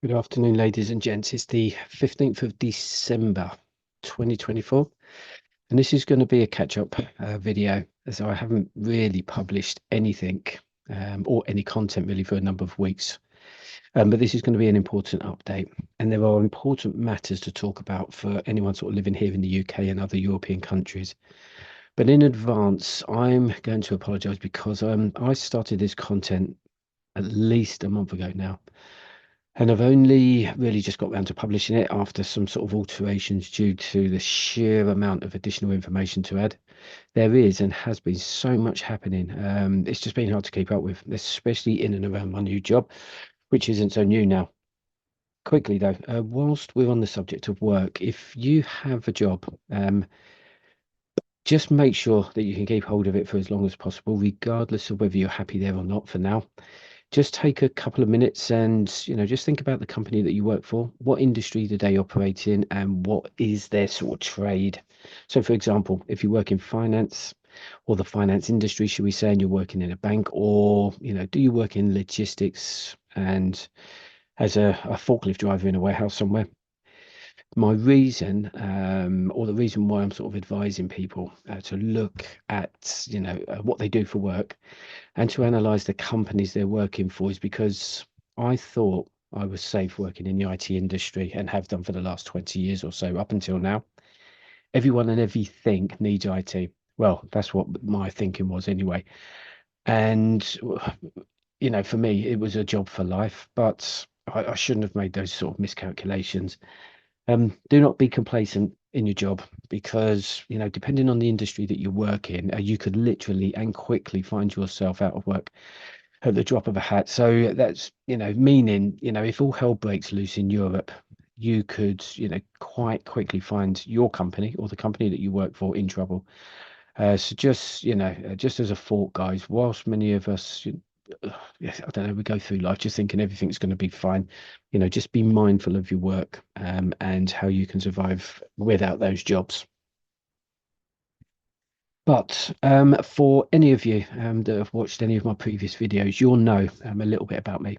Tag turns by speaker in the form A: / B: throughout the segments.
A: Good afternoon, ladies and gents. It's the 15th of December, 2024, and this is going to be a catch-up video as I haven't really published anything or any content really for a number of weeks. But this is going to be an important update, and there are important matters to talk about for anyone sort of living here in the UK and other European countries. But in advance, I'm going to apologise because I started this content at least a month ago now. And I've only really just got around to publishing it after some sort of alterations due to the sheer amount of additional information to add. There is and has been so much happening. It's just been hard to keep up with, especially in and around my new job, which isn't so new now. Quickly though, whilst we're on the subject of work, if you have a job, just make sure that you can keep hold of it for as long as possible, regardless of whether you're happy there or not for now. Just take a couple of minutes and, just think about the company that you work for. What industry do they operate in and what is their sort of trade? So, for example, if you work in finance or the finance industry, should we say, and you're working in a bank, or, do you work in logistics and as a forklift driver in a warehouse somewhere? My reason, or the reason why I'm sort of advising people to look at, what they do for work and to analyze the companies they're working for is because I thought I was safe working in the IT industry and have done for the last 20 years or so up until now. Everyone and everything needs IT. Well, that's what my thinking was anyway. And, for me, it was a job for life, but I shouldn't have made those sort of miscalculations. Do not be complacent in your job because, depending on the industry that you work in, you could literally and quickly find yourself out of work at the drop of a hat. So that's, meaning, if all hell breaks loose in Europe, you could, quite quickly find your company or the company that you work for in trouble. So just, just as a thought, guys, whilst many of us, yes, I don't know, we go through life just thinking everything's going to be fine, just be mindful of your work and how you can survive without those jobs. But for any of you that have watched any of my previous videos, you'll know a little bit about me.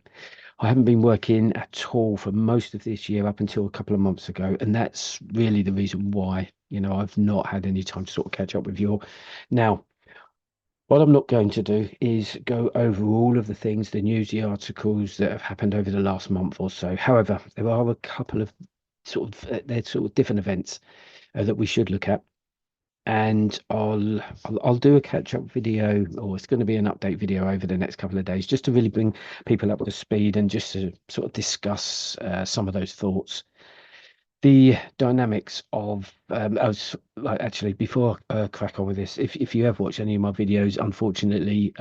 A: I haven't been working at all for most of this year up until a couple of months ago, and that's really the reason why, I've not had any time to sort of catch up with you all. Now, what I'm not going to do is go over all of the things, the newsy articles that have happened over the last month or so. However, there are a couple of they're sort of different events that we should look at, and I'll do a catch-up video, or it's going to be an update video over the next couple of days, just to really bring people up to speed and just to sort of discuss some of those thoughts. The dynamics of like, actually, before I crack on with this, if you have watched any of my videos, unfortunately,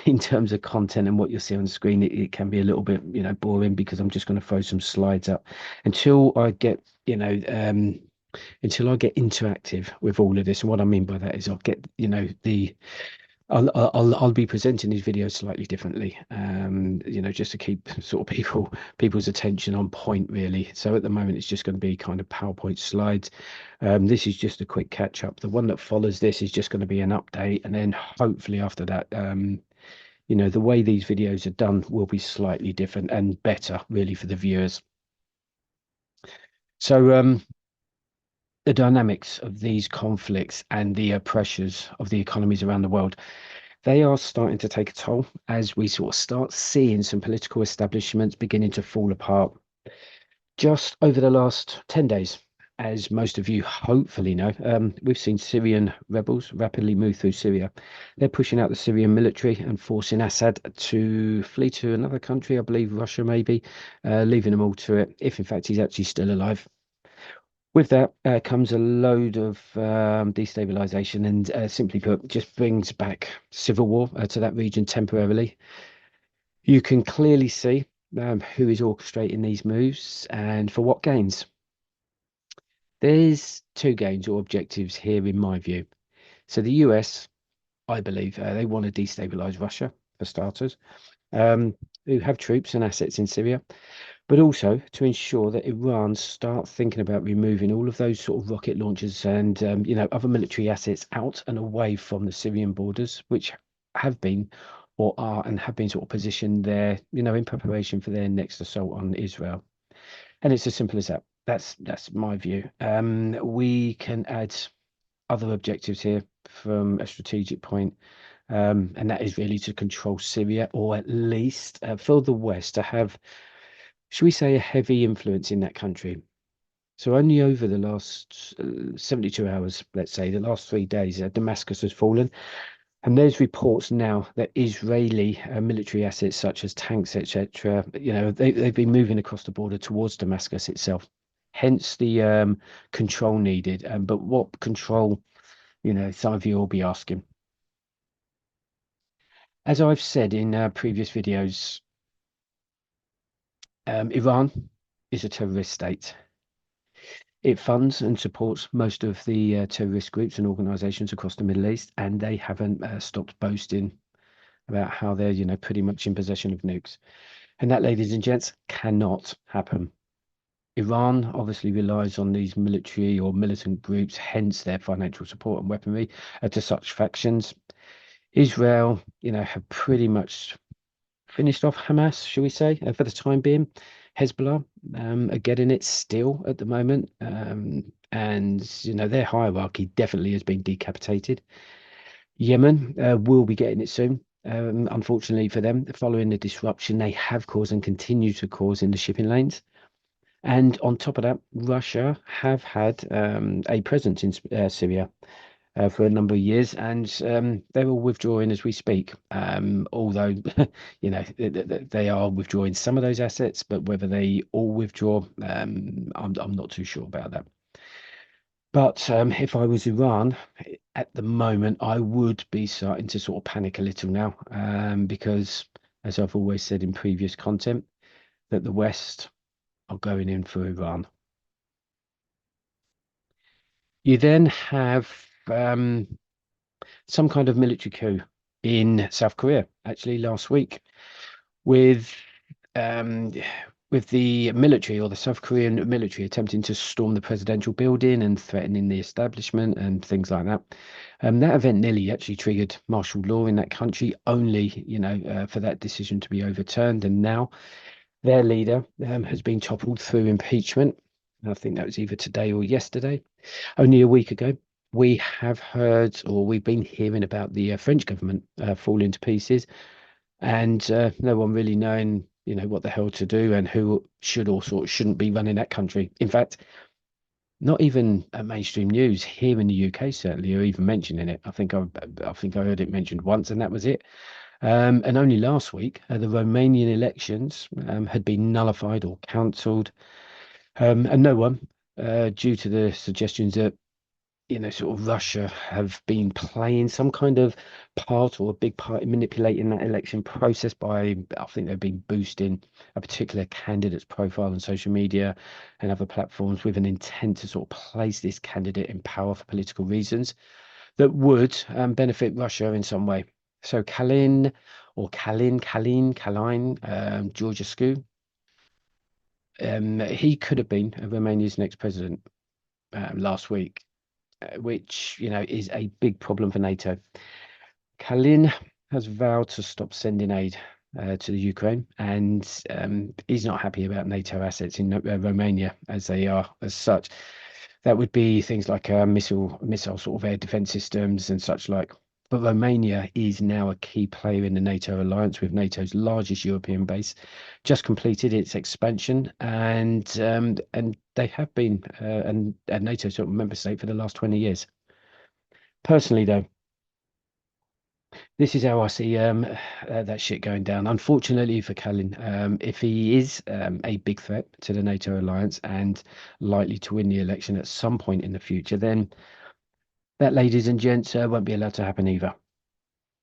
A: in terms of content and what you'll see on the screen, it can be a little bit, boring because I'm just going to throw some slides up until I get, until I get interactive with all of this. And what I mean by that is I'll get, the I'll be presenting these videos slightly differently, just to keep sort of people's attention on point, really. So at the moment, it's just going to be kind of PowerPoint slides. This is just a quick catch up. The one that follows this is just going to be an update, and then hopefully after that, the way these videos are done will be slightly different and better, really, for the viewers. So the dynamics of these conflicts and the pressures of the economies around the world, they are starting to take a toll as we sort of start seeing some political establishments beginning to fall apart. Just over the last 10 days, as most of you hopefully know, we've seen Syrian rebels rapidly move through Syria. They're pushing out the Syrian military and forcing Assad to flee to another country, I believe Russia maybe, leaving them all to it, if in fact he's actually still alive. With that comes a load of destabilization and, simply put, just brings back civil war to that region temporarily. You can clearly see who is orchestrating these moves and for what gains. There's two gains or objectives here, in my view. So the US, I believe, they want to destabilize Russia, for starters, who have troops and assets in Syria, but also to ensure that Iran start thinking about removing all of those sort of rocket launchers and other military assets out and away from the Syrian borders, which have been or are and have been sort of positioned there, in preparation for their next assault on Israel. And it's as simple as that. That's my view. We can add other objectives here from a strategic point, and that is really to control Syria, or at least for the West to have, should we say, a heavy influence in that country. So only over the last 72 hours, let's say, the last 3 days, Damascus has fallen. And there's reports now that Israeli military assets such as tanks, etc., they've been moving across the border towards Damascus itself. Hence the control needed. But what control, some of you will be asking. As I've said in previous videos, Iran is a terrorist state. It funds and supports most of the terrorist groups and organizations across the Middle East, and they haven't stopped boasting about how they're, pretty much in possession of nukes. And that, ladies and gents, cannot happen. Iran obviously relies on these military or militant groups, hence their financial support and weaponry to such factions. Israel, have pretty much finished off Hamas, shall we say, for the time being. Hezbollah are getting it still at the moment. And, their hierarchy definitely has been decapitated. Yemen will be getting it soon. Unfortunately for them, following the disruption they have caused and continue to cause in the shipping lanes. And on top of that, Russia have had a presence in Syria for a number of years, and they're all withdrawing as we speak. Although, they are withdrawing some of those assets, but whether they all withdraw, I'm not too sure about that. But if I was Iran at the moment, I would be starting to sort of panic a little now, because, as I've always said in previous content, that the West are going in for Iran. You then have some kind of military coup in South Korea, actually last week, with um, with the military, or the South Korean military, attempting to storm the presidential building and threatening the establishment and things like that. That event nearly actually triggered martial law in that country, only, for that decision to be overturned. And now their leader has been toppled through impeachment. I think that was either today or yesterday. Only a week ago, we have heard, or we've been hearing about the French government falling to pieces, and no one really knowing, what the hell to do and who should or sort of shouldn't be running that country. In fact, not even mainstream news here in the UK certainly are even mentioning it. I think I heard it mentioned once, and that was it. And only last week, the Romanian elections had been nullified or cancelled, and no one, due to the suggestions that, sort of Russia have been playing some kind of part or a big part in manipulating that election process by, I think they've been boosting a particular candidate's profile on social media and other platforms with an intent to sort of place this candidate in power for political reasons that would benefit Russia in some way. So Kalin, Georgescu, he could have been Romania's next president last week, which, is a big problem for NATO. Kalin has vowed to stop sending aid to the Ukraine, and he's not happy about NATO assets in Romania as they are as such. That would be things like missile sort of air defense systems and such like. But Romania is now a key player in the NATO alliance, with NATO's largest European base just completed its expansion, and they have been a NATO sort of member state for the last 20 years. Personally, though, this is how I see that shit going down. Unfortunately for Kalin, if he is a big threat to the NATO alliance and likely to win the election at some point in the future, then that, ladies and gents, won't be allowed to happen either.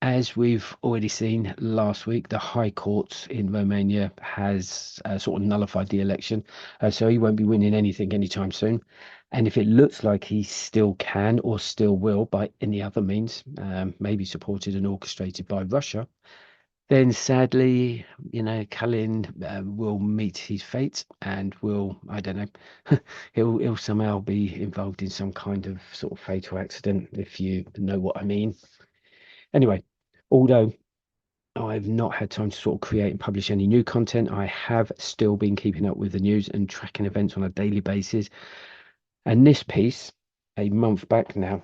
A: As we've already seen last week, the High Court in Romania has sort of nullified the election, so he won't be winning anything anytime soon. And if it looks like he still can or still will by any other means, maybe supported and orchestrated by Russia, then sadly, Kalin will meet his fate and will, I don't know, he'll somehow be involved in some kind of sort of fatal accident, if you know what I mean. Anyway, although I've not had time to sort of create and publish any new content. I have still been keeping up with the news and tracking events on a daily basis. And this piece, a month back now,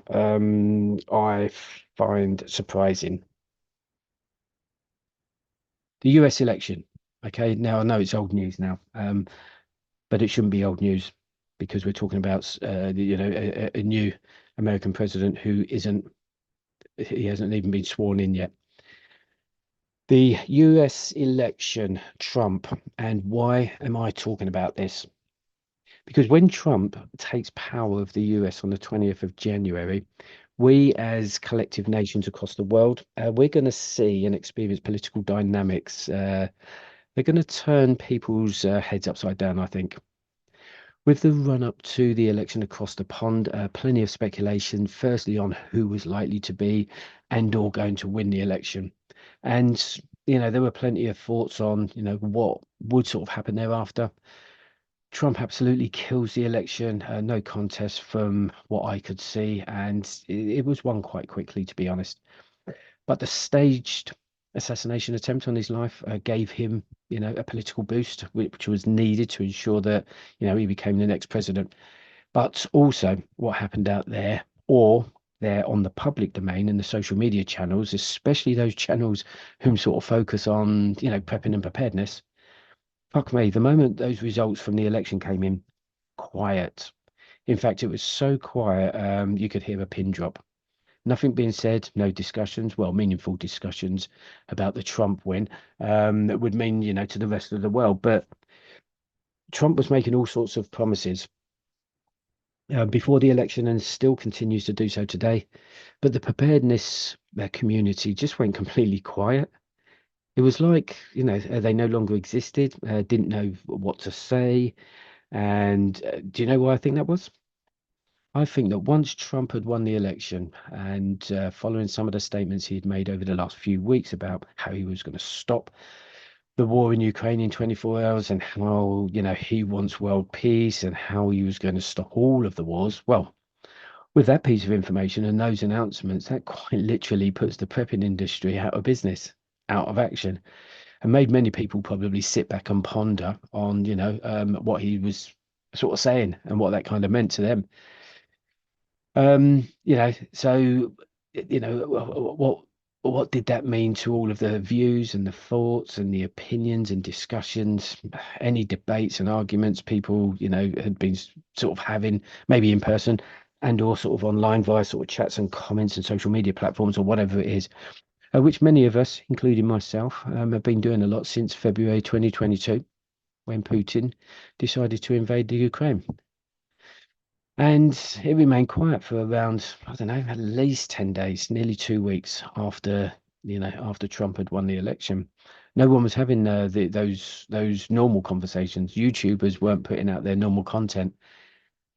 A: I find surprising. The US election. Okay, now I know it's old news now, but it shouldn't be old news because we're talking about, a new American president who he hasn't even been sworn in yet. The US election, Trump, and why am I talking about this? Because when Trump takes power of the US on the 20th of January, we as collective nations across the world, we're going to see and experience political dynamics. They're going to turn people's heads upside down, I think. With the run up to the election across the pond, plenty of speculation, firstly on who was likely to be and or going to win the election. And, there were plenty of thoughts on, what would sort of happen thereafter. Trump absolutely kills the election, no contest from what I could see, and it was won quite quickly, to be honest. But the staged assassination attempt on his life gave him, a political boost, which was needed to ensure that, he became the next president. But also what happened out there, or there on the public domain and the social media channels, especially those channels whom sort of focus on, prepping and preparedness. Fuck me, the moment those results from the election came in, quiet. In fact, it was so quiet, you could hear a pin drop. Nothing being said, no discussions, well, meaningful discussions about the Trump win, that would mean, to the rest of the world. But Trump was making all sorts of promises before the election and still continues to do so today. But the preparedness community just went completely quiet. It was like, they no longer existed, didn't know what to say. And do you know why I think that was? I think that once Trump had won the election and following some of the statements he had made over the last few weeks about how he was going to stop the war in Ukraine in 24 hours and how, he wants world peace and how he was going to stop all of the wars. Well, with that piece of information and those announcements, that quite literally puts the prepping industry out of business, out of action, and made many people probably sit back and ponder on, what he was sort of saying and what that kind of meant to them. So what did that mean to all of the views and the thoughts and the opinions and discussions, any debates and arguments people, had been sort of having, maybe in person and or sort of online via sort of chats and comments and social media platforms or whatever it is, which many of us, including myself, have been doing a lot since February 2022, when Putin decided to invade the Ukraine. And it remained quiet for around, I don't know, at least 10 days, nearly 2 weeks after, after Trump had won the election. No one was having those normal conversations. YouTubers weren't putting out their normal content.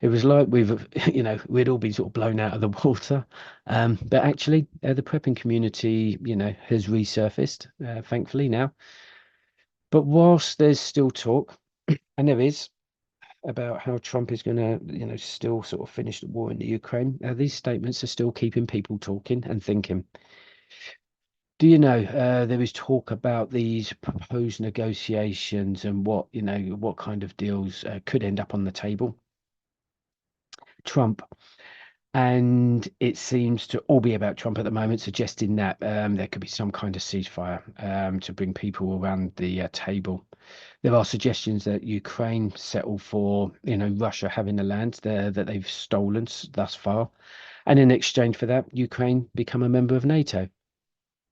A: It was like we'd all been sort of blown out of the water. But actually, the prepping community, has resurfaced, thankfully now. But whilst there's still talk, and there is, about how Trump is going to, still sort of finish the war in the Ukraine. These statements are still keeping people talking and thinking. Do you know, there is talk about these proposed negotiations and what kind of deals could end up on the table? Trump. And it seems to all be about Trump at the moment, suggesting that there could be some kind of ceasefire to bring people around the table. There are suggestions that Ukraine settle for, Russia having the land there that they've stolen thus far, and in exchange for that, Ukraine become a member of NATO,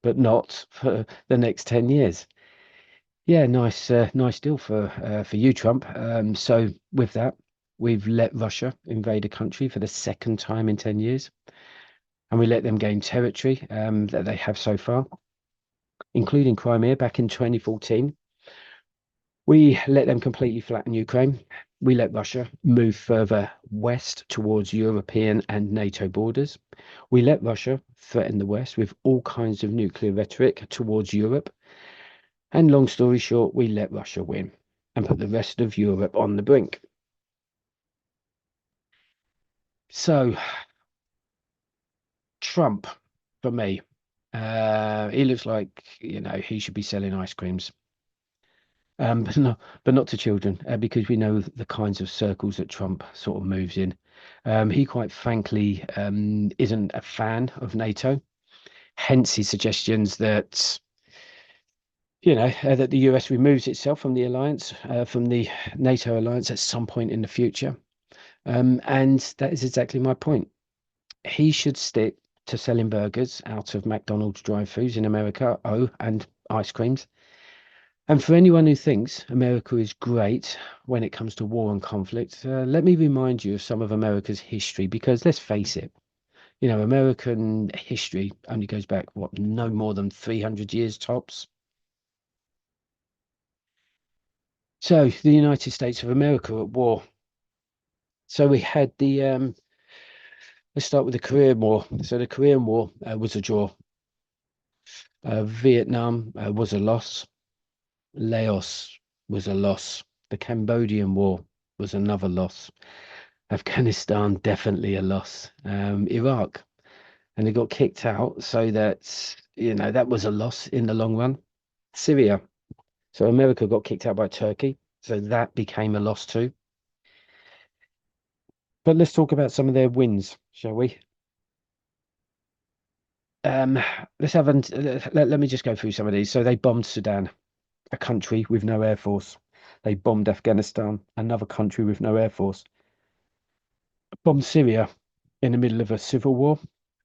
A: but not for the next 10 years. Yeah, nice deal for you, Trump. So with that, we've let Russia invade a country for the second time in 10 years, and we let them gain territory that they have so far, including Crimea back in 2014. We let them completely flatten Ukraine. We let Russia move further west towards European and NATO borders. We let Russia threaten the West with all kinds of nuclear rhetoric towards Europe. And long story short, we let Russia win and put the rest of Europe on the brink. So, Trump, for me, He looks like, he should be selling ice creams. But not to children, because we know the kinds of circles that Trump sort of moves in. He quite frankly isn't a fan of NATO, hence his suggestions that that the US removes itself from the alliance, from the NATO alliance at some point in the future. And that is exactly my point. He should stick to selling burgers out of McDonald's drive-throughs in America, and ice creams. And for anyone who thinks America is great when it comes to war and conflict, let me remind you of some of America's history, because let's face it, American history only goes back, what, no more than 300 years tops. So the United States of America at war. So we had let's start with the Korean War. So the Korean War was a draw. Vietnam was a loss. Laos was a loss. The Cambodian War was another loss. Afghanistan, definitely a loss. Iraq, and they got kicked out. So that was a loss in the long run. Syria. So America got kicked out by Turkey. So that became a loss too. But let's talk about some of their wins, shall we? Um, let me just go through some of these. So they bombed Sudan, a country with no air force. They bombed Afghanistan, another country with no air force. Bombed Syria in the middle of a civil war.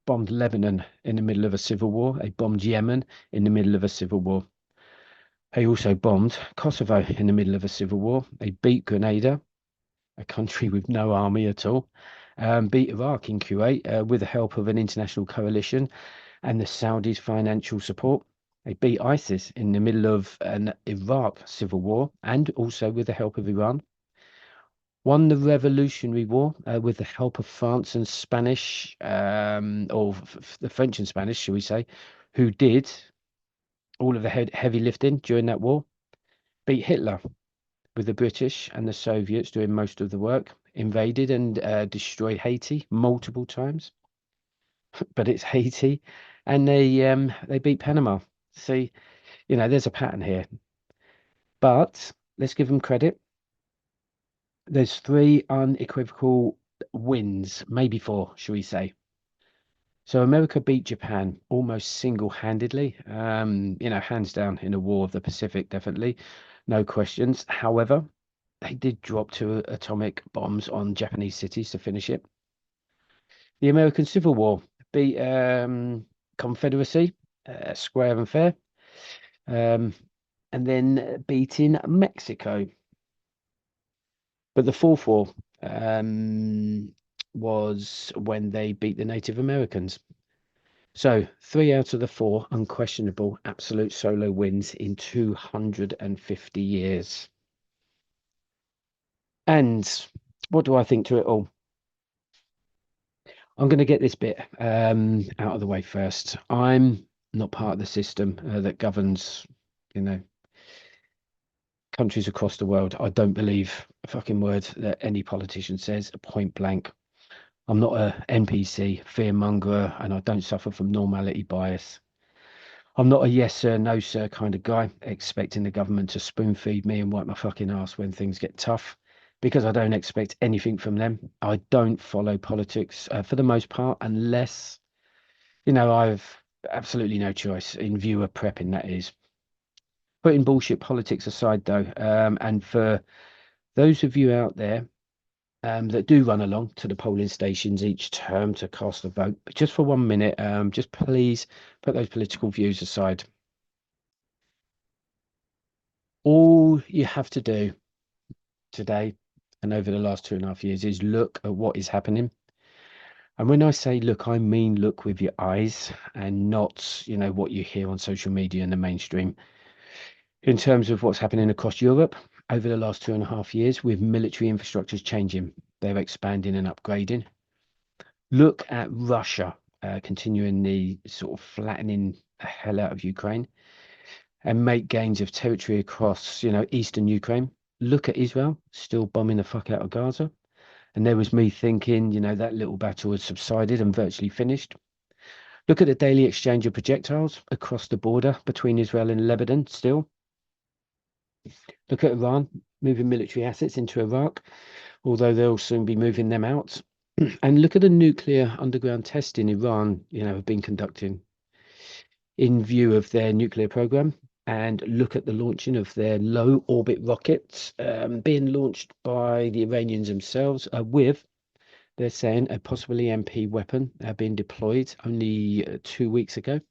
A: Bombed Lebanon in the middle of a civil war. They bombed Yemen in the middle of a civil war. They also bombed Kosovo in the middle of a civil war. They beat Grenada, a country with no army at all. Beat Iraq in Kuwait with the help of an international coalition and the Saudis' financial support. They beat ISIS in the middle of an Iraq civil war and also with the help of Iran. Won the Revolutionary War with the help of France and Spanish, or the French and Spanish, shall we say, who did all of the heavy lifting during that war. Beat Hitler with the British and the Soviets doing most of the work. Invaded and destroyed Haiti multiple times, but it's Haiti, and they beat Panama. See, there's a pattern here, but let's give them credit. There's three unequivocal wins, maybe four, shall we say. So America beat Japan almost single-handedly, hands down in the War of the Pacific, definitely, no questions. However, they did drop two atomic bombs on Japanese cities to finish it. The American Civil War beat Confederacy, square and fair, and then beating Mexico. But the fourth war was when they beat the Native Americans. So 3 out of the 4 unquestionable absolute solo wins in 250 years. And what do I think to it all? I'm going to get this bit out of the way first. I'm not part of the system that governs, countries across the world. I don't believe a fucking word that any politician says, point blank. I'm not a NPC, fearmonger, and I don't suffer from normality bias. I'm not a yes sir, no sir kind of guy, expecting the government to spoon feed me and wipe my fucking ass when things get tough, because I don't expect anything from them. I don't follow politics for the most part, unless, I've absolutely no choice in viewer prepping, that is. Putting bullshit politics aside, though, and for those of you out there that do run along to the polling stations each term to cast a vote, just for 1 minute, just please put those political views aside. All you have to do today and over the last 2.5 years is look at what is happening. And when I say look, I mean look with your eyes and not, what you hear on social media and the mainstream. In terms of what's happening across Europe over the last 2.5 years with military infrastructures changing, they're expanding and upgrading. Look at Russia continuing the sort of flattening the hell out of Ukraine and make gains of territory across, eastern Ukraine. Look at Israel still bombing the fuck out of Gaza. And there was me thinking, that little battle had subsided and virtually finished. Look at the daily exchange of projectiles across the border between Israel and Lebanon still. Look at Iran moving military assets into Iraq, although they'll soon be moving them out. And look at the nuclear underground testing Iran, have been conducting in view of their nuclear program. And look at the launching of their low orbit rockets being launched by the Iranians themselves with, they're saying, a possible EMP weapon being deployed only 2 weeks ago.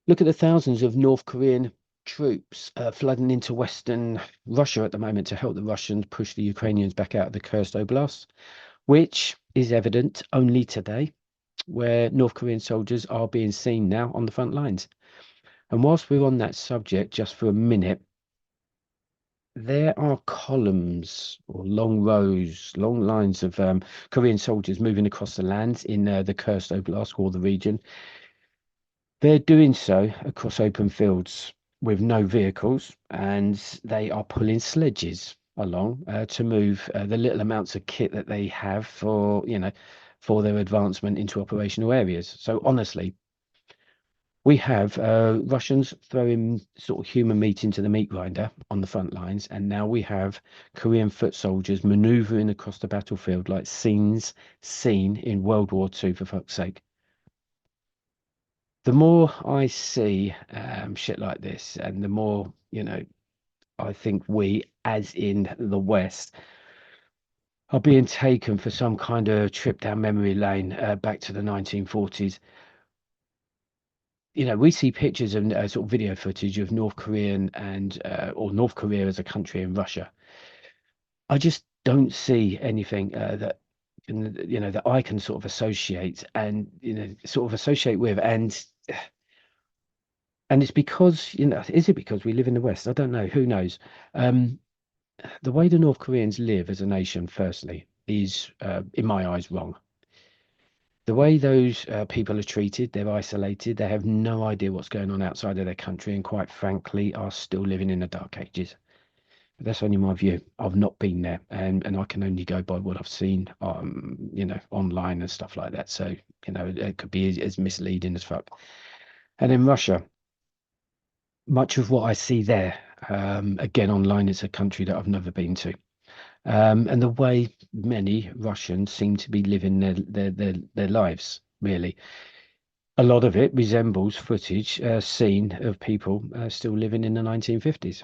A: Look at the thousands of North Korean troops flooding into Western Russia at the moment to help the Russians push the Ukrainians back out of the Kursk Oblast, which is evident only today, where North Korean soldiers are being seen now on the front lines. And whilst we're on that subject, just for a minute, there are columns or long rows, long lines of Korean soldiers moving across the lands in the Kursk Oblast or the region. They're doing so across open fields with no vehicles, and they are pulling sledges along to move the little amounts of kit that they have for their advancement into operational areas. So honestly, we have Russians throwing sort of human meat into the meat grinder on the front lines, and now we have Korean foot soldiers maneuvering across the battlefield like scenes seen in World War II, for fuck's sake. The more I see shit like this, and the more, I think we, as in the West, are being taken for some kind of trip down memory lane back to the 1940s. We see pictures and sort of video footage of North Korean and or North Korea as a country and Russia. I just don't see anything that that I can sort of associate and associate with, and it's because is it because we live in the West? I don't know. Who knows? The way the North Koreans live as a nation, firstly, is in my eyes wrong. The way those people are treated, they're isolated, they have no idea what's going on outside of their country, and quite frankly, are still living in the dark ages. But that's only my view. I've not been there, and I can only go by what I've seen, online and stuff like that. So, it could be as misleading as fuck. And in Russia, much of what I see there, again online, it's a country that I've never been to. And the way many Russians seem to be living their lives, really. A lot of it resembles footage seen of people still living in the 1950s.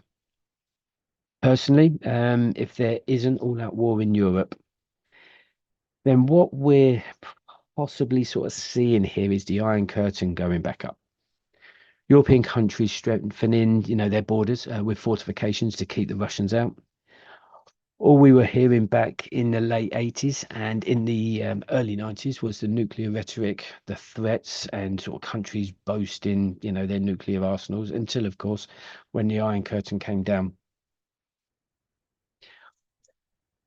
A: Personally, if there isn't all-out war in Europe, then what we're possibly sort of seeing here is the Iron Curtain going back up. European countries strengthening, their borders with fortifications to keep the Russians out. All we were hearing back in the late 80s and in the early 90s was the nuclear rhetoric, the threats, and sort of countries boasting, their nuclear arsenals, until, of course, when the Iron Curtain came down.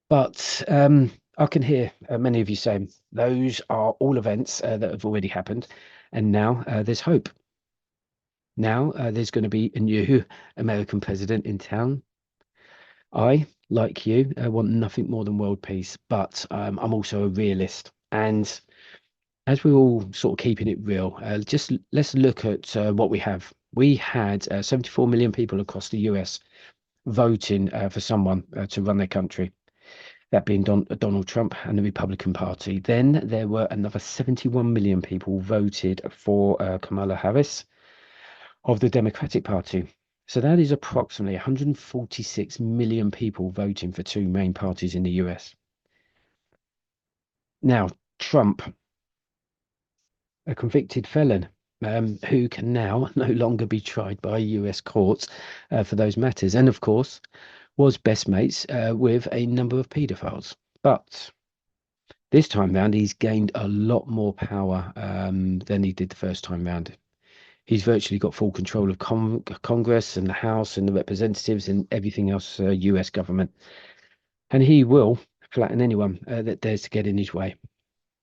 A: But I can hear many of you saying those are all events that have already happened, and now there's hope. Now there's going to be a new American president in town. I, like you, want nothing more than world peace, but I'm also a realist. And as we're all sort of keeping it real, just let's look at what we have. We had 74 million people across the US voting for someone to run their country, that being Donald Trump and the Republican Party. Then there were another 71 million people voted for Kamala Harris of the Democratic Party. So that is approximately 146 million people voting for two main parties in the US. Now, Trump, a convicted felon, who can now no longer be tried by US courts for those matters, and of course, was best mates with a number of paedophiles. But this time round, he's gained a lot more power than he did the first time round. He's virtually got full control of Congress and the House and the representatives and everything else, US government. And he will flatten anyone that dares to get in his way.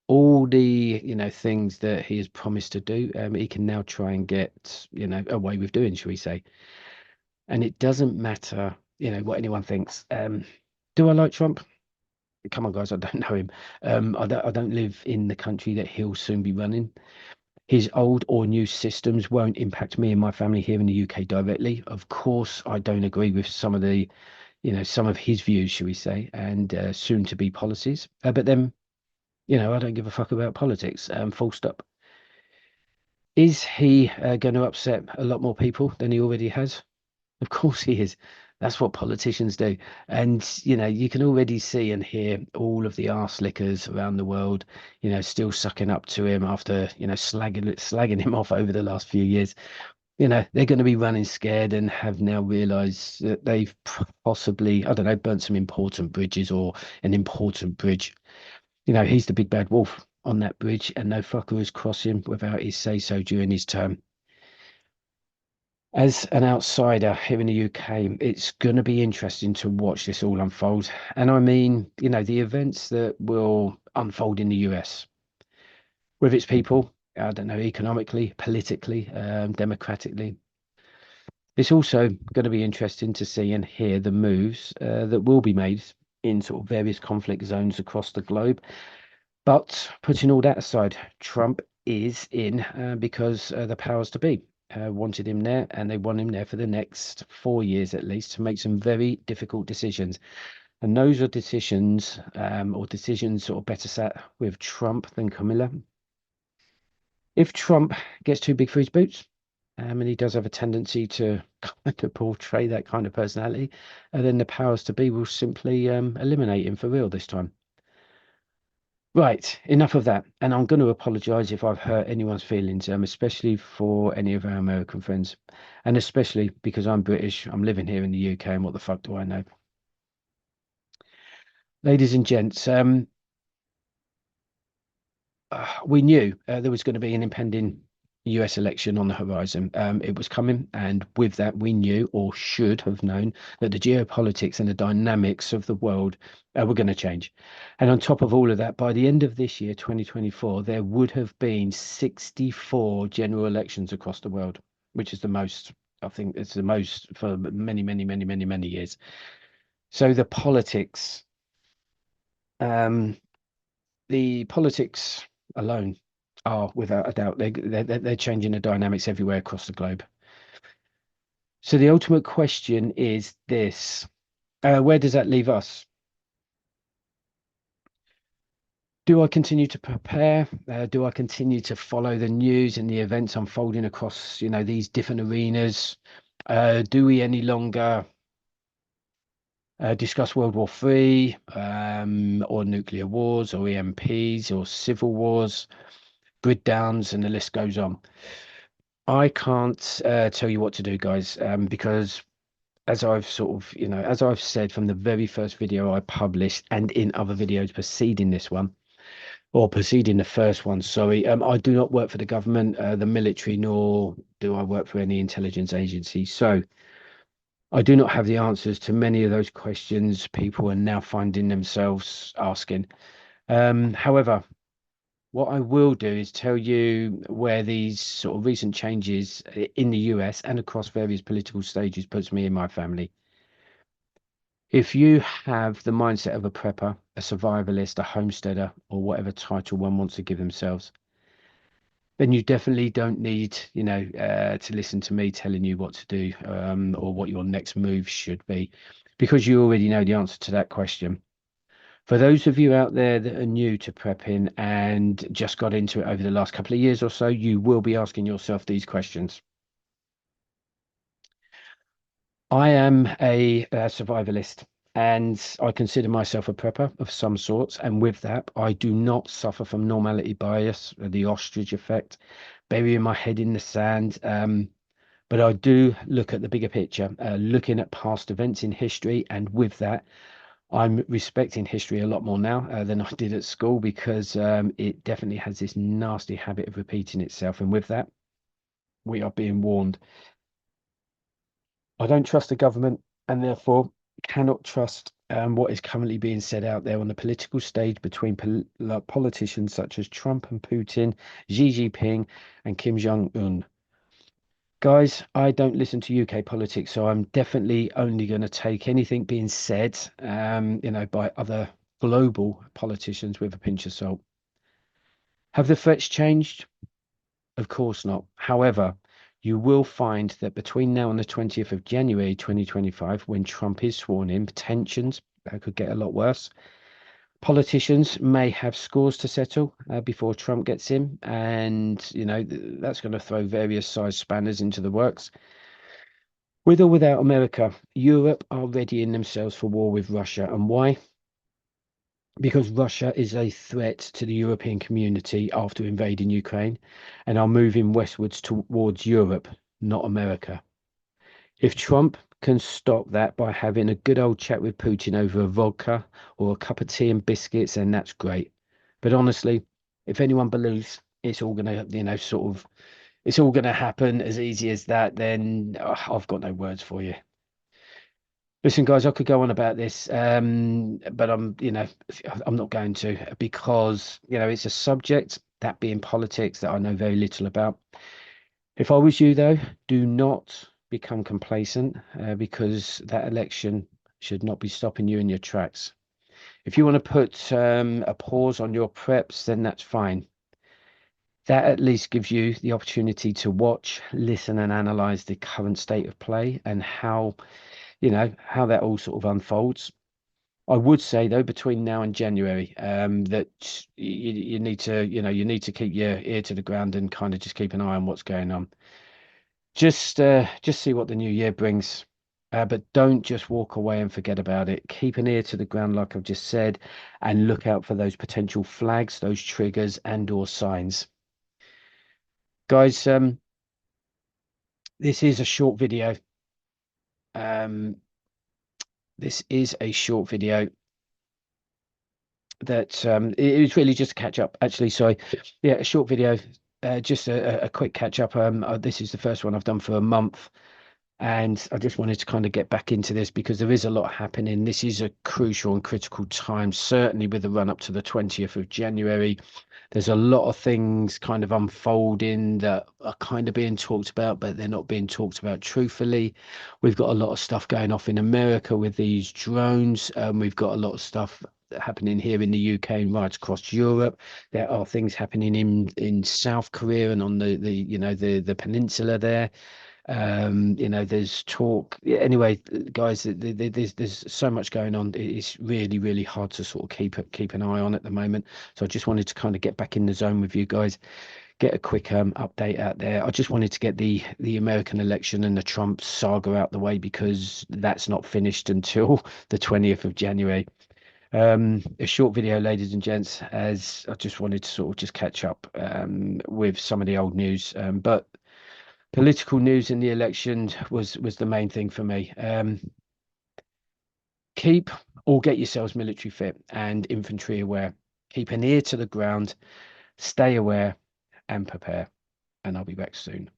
A: All the, things that he has promised to do, he can now try and get, away with doing, shall we say. And it doesn't matter, what anyone thinks. Do I like Trump? Come on, guys, I don't know him. I don't live in the country that he'll soon be running. His old or new systems won't impact me and my family here in the UK directly. Of course, I don't agree with some of the, some of his views, shall we say, and soon to be policies. But then, I don't give a fuck about politics. Full stop. Is he going to upset a lot more people than he already has? Of course he is. That's what politicians do. And, you can already see and hear all of the arse lickers around the world, still sucking up to him after, slagging him off over the last few years. They're going to be running scared and have now realized that they've possibly, I don't know, burnt some important bridges or an important bridge. He's the big bad wolf on that bridge, and no fucker is crossing without his say so during his term. As an outsider here in the UK, it's going to be interesting to watch this all unfold. And I mean, the events that will unfold in the US with its people, I don't know, economically, politically, democratically. It's also going to be interesting to see and hear the moves that will be made in sort of various conflict zones across the globe. But putting all that aside, Trump is in because the powers to be wanted him there, and they want him there for the next 4 years at least to make some very difficult decisions. And those are decisions, or decisions sort of better sat with Trump than Camilla. If Trump gets too big for his boots, and he does have a tendency to kind of portray that kind of personality, then the powers to be will simply eliminate him for real this time. Right, enough of that. And I'm going to apologize if I've hurt anyone's feelings, especially for any of our American friends. And especially because I'm British, I'm living here in the UK, and what the fuck do I know? Ladies and gents, we knew there was going to be an impending US election on the horizon. It was coming, and with that, we knew or should have known that the geopolitics and the dynamics of the world were going to change. And on top of all of that, by the end of this year, 2024, there would have been 64 general elections across the world, which is the most, I think it's the most for many, many, many, many, many years. So um, the politics alone are without a doubt they're changing the dynamics everywhere across the globe. So the ultimate question is this: where does that leave us? Do I continue to prepare? Do I continue to follow the news and the events unfolding across, these different arenas? Do we any longer discuss World War III, or nuclear wars, or EMPs, or civil wars, grid downs, and the list goes on? I can't tell you what to do, guys, because as I've sort of, as I've said from the very first video I published and in other videos preceding this one, or preceding the first one, sorry, I do not work for the government, the military, nor do I work for any intelligence agency. So I do not have the answers to many of those questions people are now finding themselves asking. However, what I will do is tell you where these sort of recent changes in the US and across various political stages puts me and my family. If you have the mindset of a prepper, a survivalist, a homesteader, or whatever title one wants to give themselves, then you definitely don't need, to listen to me telling you what to do, or what your next move should be, because you already know the answer to that question. For those of you out there that are new to prepping and just got into it over the last couple of years or so, you will be asking yourself these questions. I am a survivalist, and I consider myself a prepper of some sorts. And with that, I do not suffer from normality bias, the ostrich effect, burying my head in the sand. But I do look at the bigger picture, looking at past events in history. And with that, I'm respecting history a lot more now than I did at school, because it definitely has this nasty habit of repeating itself. And with that, we are being warned. I don't trust the government, and therefore cannot trust what is currently being said out there on the political stage between politicians such as Trump and Putin, Xi Jinping, and Kim Jong-un. Guys, I don't listen to UK politics, so I'm definitely only going to take anything being said, by other global politicians with a pinch of salt. Have the threats changed? Of course not. However, you will find that between now and the 20th of January 2025, when Trump is sworn in, tensions that could get a lot worse. Politicians may have scores to settle before Trump gets in, and that's going to throw various size spanners into the works. With or without America, Europe are readying themselves for war with Russia. And why? Because Russia is a threat to the European community after invading Ukraine and are moving westwards towards Europe, not America. If Trump can stop that by having a good old chat with Putin over a vodka or a cup of tea and biscuits, then that's great. But honestly, if anyone believes it's all gonna, it's all gonna happen as easy as that, then I've got no words for you. Listen, guys, I could go on about this, but I'm not going to, because it's a subject, that being politics, that I know very little about. If I was you, though, do not become complacent, because that election should not be stopping you in your tracks. If you want to put a pause on your preps, then that's fine. That at least gives you the opportunity to watch, listen, and analyze the current state of play and how that all sort of unfolds. I would say, though, between now and January, that you need to, you need to keep your ear to the ground and kind of just keep an eye on what's going on. Just see what the new year brings. But don't just walk away and forget about it. Keep an ear to the ground, like I've just said, and look out for those potential flags, those triggers, and/or signs. Guys, this is a short video. Um, this is a short video that it was really just a catch up. Actually, sorry, yeah, a short video, just a quick catch up. This is the first one I've done for a month. And I just wanted to kind of get back into this because there is a lot happening. This is a crucial and critical time, certainly with the run up to the 20th of January. There's a lot of things kind of unfolding that are kind of being talked about, but they're not being talked about truthfully. We've got a lot of stuff going off in America with these drones. We've got a lot of stuff happening here in the UK and right across Europe. There are things happening in South Korea and on the peninsula there. There's talk. Yeah, anyway, guys, there's so much going on. It's really, really hard to sort of keep an eye on at the moment. So I just wanted to kind of get back in the zone with you guys, get a quick update out there. I just wanted to get the American election and the Trump saga out the way because that's not finished until the 20th of January. A short video, ladies and gents, as I just wanted to sort of just catch up with some of the old news. But political news in the election was the main thing for me. Keep or get yourselves military fit and infantry aware. Keep an ear to the ground, stay aware and prepare. And I'll be back soon.